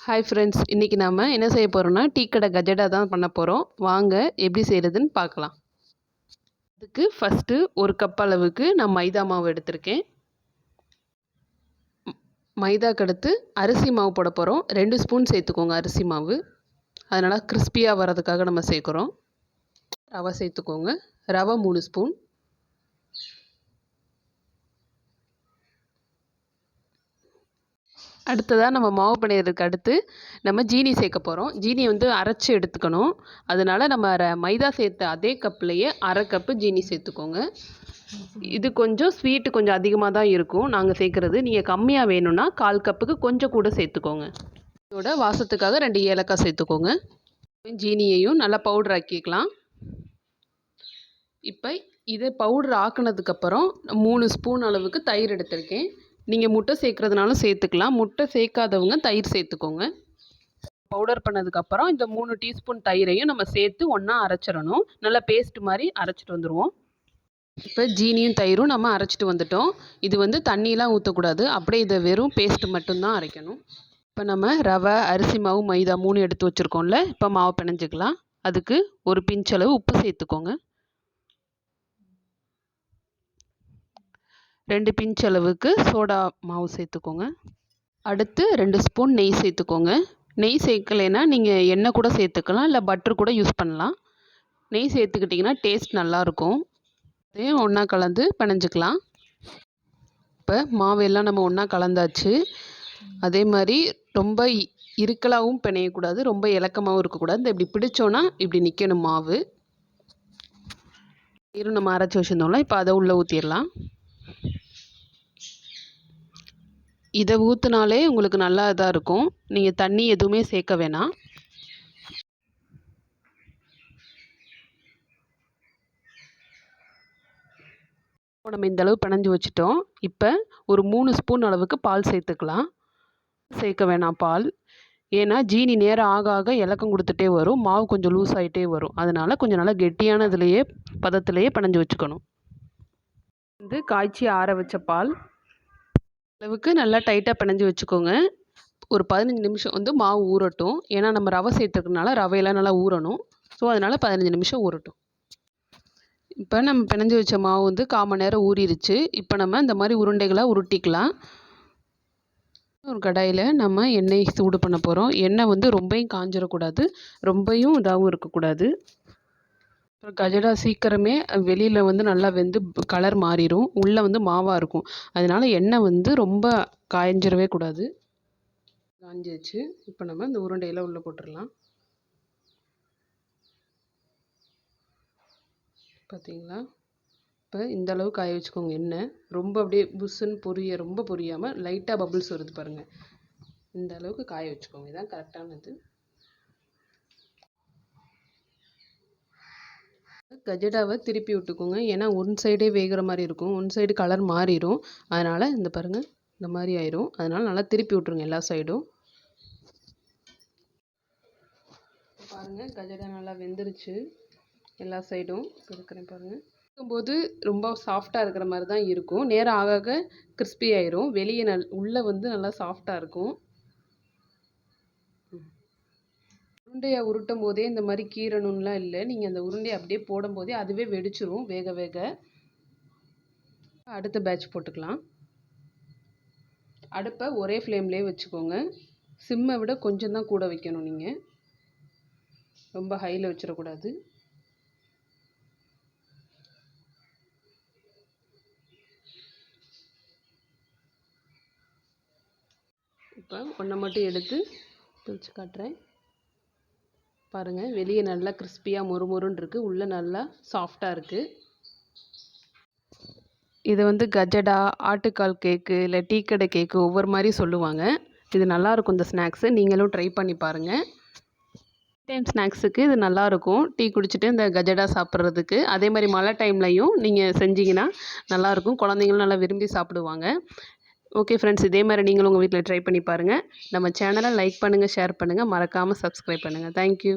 Hi friends, இன்றைக்கி நம்ம என்ன செய்ய போகிறோம்னா டீ கடை கஜடா தான் பண்ண போகிறோம். வாங்க எப்படி செய்கிறதுன்னு பார்க்கலாம். அதுக்கு ஃபஸ்ட்டு ஒரு கப் அளவுக்கு நான் மைதா மாவு எடுத்திருக்கேன். மைதாக்கு அடுத்து அரிசி மாவு போட போகிறோம். 2 ஸ்பூன் சேர்த்துக்கோங்க அரிசி மாவு. அதனால் கிறிஸ்பியாக வர்றதுக்காக நம்ம சேர்க்குறோம். ரவை சேர்த்துக்கோங்க. ரவை 3 ஸ்பூன். அடுத்ததாக நம்ம மாவு பிணையிறதுக்கு அடுத்து நம்ம ஜீனி சேர்க்க போகிறோம். ஜீனி வந்து அரைச்சி எடுத்துக்கணும். அதனால் நம்ம மைதா சேர்த்த அதே கப்லேயே அரை கப்பு ஜீனி சேர்த்துக்கோங்க. இது கொஞ்சம் ஸ்வீட்டு கொஞ்சம் அதிகமாக தான் இருக்கும் நாங்கள் சேர்க்குறது. நீங்கள் கம்மியாக வேணும்னா 1/4 கப்புக்கு கொஞ்சம் கூட சேர்த்துக்கோங்க. இதோட வாசத்துக்காக 2 ஏலக்காய் சேர்த்துக்கோங்க. ஜீனியையும் நல்லா பவுடர் ஆக்கிக்கலாம். இப்போ இதை பவுடர் ஆக்கினதுக்கப்புறம் 3 ஸ்பூன் அளவுக்கு தயிர் எடுத்திருக்கேன். நீங்கள் முட்டை சேர்க்குறதுனாலும் சேர்த்துக்கலாம். முட்டை சேர்க்காதவங்க தயிர் சேர்த்துக்கோங்க. பவுடர் பண்ணதுக்கப்புறம் இந்த 3 டீஸ்பூன் தயிரையும் நம்ம சேர்த்து ஒன்றா அரைச்சிடணும். நல்லா பேஸ்ட் மாதிரி அரைச்சிட்டு வந்துடுவோம். இப்போ ஜீனியும் தயிரும் நம்ம அரைச்சிட்டு வந்துட்டோம். இது வந்து தண்ணியெலாம் ஊற்றக்கூடாது. அப்படியே இதை வெறும் பேஸ்ட்டு மட்டும்தான் அரைக்கணும். இப்போ நம்ம ரவை, அரிசி மாவு, மைதா 3 எடுத்து வச்சுருக்கோம்ல. இப்போ மாவு பிணைஞ்சிக்கலாம். அதுக்கு ஒரு பிஞ்ச் அளவு உப்பு சேர்த்துக்கோங்க. 2 பிஞ்ச் அளவுக்கு சோடா மாவு சேர்த்துக்கோங்க. அடுத்து 2 ஸ்பூன் நெய் சேர்த்துக்கோங்க. நெய் சேர்க்கலைன்னா நீங்கள் எண்ணெய் கூட சேர்த்துக்கலாம், இல்லை பட்டர் கூட யூஸ் பண்ணலாம். நெய் சேர்த்துக்கிட்டிங்கன்னா டேஸ்ட் நல்லாயிருக்கும். அதையும் ஒன்றா கலந்து பிணைஞ்சிக்கலாம். இப்போ மாவெல்லாம் நம்ம ஒன்றா கலந்தாச்சு. அதே மாதிரி ரொம்ப இருக்கலாகவும் பிணையக்கூடாது, ரொம்ப இலக்கமாகவும் இருக்கக்கூடாது. இந்த இப்படி பிடிச்சோன்னா இப்படி நிற்கணும் மாவு. நீரும் நம்ம அரைச்சி வச்சுருந்தோம்ல, இப்போ அதை உள்ளே ஊற்றிடலாம். இதை ஊற்றினாலே உங்களுக்கு நல்லா இதாக இருக்கும். நீங்கள் தண்ணி எதுவுமே சேர்க்க வேணாம். நம்ம இந்த அளவு பிணைஞ்சு வச்சுட்டோம். இப்போ ஒரு 3 ஸ்பூன் அளவுக்கு பால் சேர்த்துக்கலாம். சேர்க்க வேணாம் பால். ஏன்னா ஜீனி நேரம் ஆக ஆக இலக்கம் கொடுத்துட்டே வரும், மாவு கொஞ்சம் லூஸ் ஆகிட்டே வரும். அதனால் கொஞ்சம் நல்லா கெட்டியானதுலேயே பதத்துலேயே பிணைஞ்சு வச்சுக்கணும். வந்து காய்ச்சி ஆற வச்ச பால் அளவுக்கு நல்லா டைட்டாக பிணைஞ்சு வச்சுக்கோங்க. ஒரு 15 நிமிஷம் வந்து மாவு ஊறட்டும். ஏன்னா நம்ம ரவை சேர்த்துக்கிறதுனால ரவையெல்லாம் நல்லா ஊறணும். ஸோ அதனால் 15 நிமிஷம் ஊறட்டும். இப்போ நம்ம பிணைஞ்சு வச்ச மாவு வந்து 1/4 மணி நேரம் ஊறிடுச்சு. இப்போ நம்ம இந்த மாதிரி உருண்டைகளாக உருட்டிக்கலாம். ஒரு கடாயில் நம்ம எண்ணெய் சூடு பண்ண போகிறோம். எண்ணெய் வந்து ரொம்பவும் காஞ்சிடக்கூடாது, ரொம்பவும் இதாகவும் இருக்கக்கூடாது. கஜடா சீக்கிரமே வெளியில் வந்து நல்லா வெந்து கலர் மாறிடும், உள்ளே வந்து மாவாக இருக்கும். அதனால் எண்ணெய் வந்து ரொம்ப காய்ஞ்சிடவே கூடாது. காஞ்சிச்சு. இப்போ நம்ம இந்த உருண்டையெல்லாம் உள்ளே போட்டுடலாம். பார்த்தீங்களா? இப்போ இந்த அளவு காய வச்சுக்கோங்க. எண்ணெய் ரொம்ப அப்படியே புஷ்ஷுன்னு ரொம்ப பொரியாமல் லைட்டாக பபிள்ஸ் வருது பாருங்கள். இந்த அளவுக்கு காய வச்சுக்கோங்க. இதுதான் கரெக்டானது. கஜடாவை திருப்பி விட்டுக்கோங்க. ஏன்னா ஒன் சைடே வேகிற மாதிரி இருக்கும், ஒன் சைடு கலர் மாறிடும். அதனால் இந்த பாருங்கள், இந்த மாதிரி ஆயிரும். அதனால் நல்லா திருப்பி விட்ருங்க எல்லா சைடும். பாருங்கள், கஜடா நல்லா வெந்துருச்சு எல்லா சைடும். இருக்கிறேன் பாருங்கள். இருக்கும்போது ரொம்ப சாஃப்டாக இருக்கிற மாதிரி தான் இருக்கும். நேரம் ஆக ஆக கிறிஸ்பி ஆயிரும். வெளியே உள்ளே வந்து நல்லா சாஃப்டாக இருக்கும். உருண்டையை உருட்டும் போதே இந்த மாதிரி கீறணும்லாம் இல்லை. நீங்கள் அந்த உருண்டையை அப்படியே போடும்போதே அதுவே வெடிச்சிரும் வேக வேக. அடுத்த பேட்ச் போட்டுக்கலாம். அடுப்பை ஒரே ஃப்ளேம்லேயே வச்சுக்கோங்க. சிம்மை விட கொஞ்சம் தான் கூட வைக்கணும். நீங்கள் ரொம்ப ஹையில் வச்சிடக்கூடாது. இப்போ ஒன்றை மட்டும் எடுத்து பிரித்து காட்டுறேன் பாருங்கள். வெளியே நல்லா கிறிஸ்பியாக மொறுமொறுன்னு இருக்குது, உள்ளே நல்லா சாஃப்டாக இருக்குது. இதை வந்து கஜடா, ஆட்டுக்கால் கேக்கு, இல்லை டீ கடை கேக்கு ஒவ்வொரு மாதிரி சொல்லுவாங்க. இது நல்லாயிருக்கும் இந்த ஸ்நாக்ஸு. நீங்களும் ட்ரை பண்ணி பாருங்கள். டைம் ஸ்நாக்ஸுக்கு இது நல்லாயிருக்கும், டீ குடிச்சிட்டு இந்த கஜடா சாப்பிட்றதுக்கு. அதே மாதிரி மழை டைம்லையும் நீங்கள் செஞ்சிங்கன்னா நல்லாயிருக்கும். குழந்தைங்களும் நல்லா விரும்பி சாப்பிடுவாங்க. ஓகே ஃப்ரெண்ட்ஸ், இதே மாதிரி நீங்களும் உங்கள் வீட்டில் ட்ரை பண்ணி பாருங்கள். நம்ம சேனலை லைக் பண்ணுங்கள், ஷேர் பண்ணுங்கள், மறக்காமல் சப்ஸ்கிரைப் பண்ணுங்கள். தேங்க்யூ.